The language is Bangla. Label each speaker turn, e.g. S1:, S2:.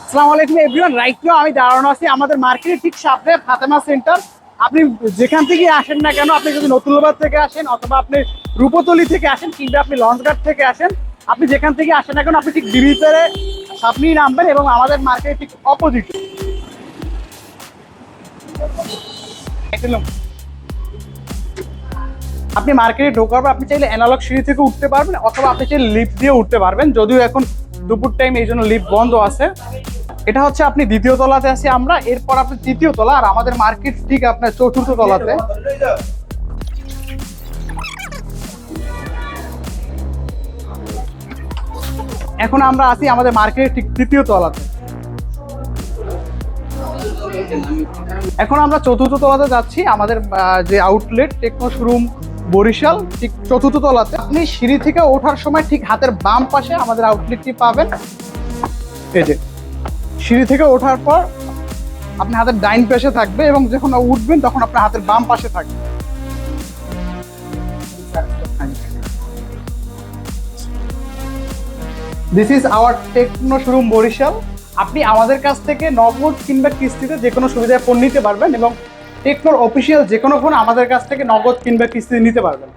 S1: আসসালামু আলাইকুম এভরিওয়ান। রাইট নাও আমি দাঁড়ানো আছি আমাদের মার্কেটের ঠিক সামনে ফাতেমা সেন্টার। আপনি যেখান থেকে আসেন না কেন, আপনি যদি নতুনবাজার থেকে আসেন অথবা আপনি রূপতলি থেকে আসেন কিংবা আপনি লঞ্চঘাট থেকে আসেন, আপনি যেখান থেকে আসেন না কেন আপনি ঠিক ডিবিতে আপনিই নামবেন এবং আমাদের মার্কেটের ঠিক অপোজিট। আপনি মার্কেটে ঢোকার পর আপনি চাইলে অ্যানালগ সিঁড়ি থেকে উঠতে পারবেন অথবা আপনি চাইলে লিফট দিয়ে উঠতে পারবেন, যদিও এখন দুপুর টাইম এই জন্য লিফট বন্ধ আছে। এটা হচ্ছে আপনি দ্বিতীয় তলাতে আছি আমরা, এরপর আপনি তৃতীয় তলা, আর আমাদের মার্কেট ঠিক আপনার চতুর্থ তলাতে। এখন আমরা আছি আমাদের মার্কেটের ঠিক তৃতীয় তলাতে। এখন আমরা চতুর্থ তলাতে যাচ্ছি, আমাদের যে আউটলেট টেকনো শোরুম বরিশাল ঠিক চতুর্থ তলাতে। আপনি সিঁড়ি থেকে ওঠার সময় ঠিক হাতের বাম পাশে আমাদের আউটলেটটি পাবেন। এই যে সিঁড়ি থেকে ওঠার পর আপনি হাতের ডাইন পাশে থাকবে এবং যখন উঠবেন তখন আপনার হাতের বাম পাশে থাকবে। This is our Techno showroom Barishal. আপনি আমাদের কাছ থেকে নগদ কিংবা কিস্তিতে যে কোনো সুবিধায় ফোন নিতে পারবেন এবং টেকনোর অফিসিয়াল যে কোনো ফোন আমাদের কাছ থেকে নগদ কিংবা কিস্তিতে নিতে পারবেন।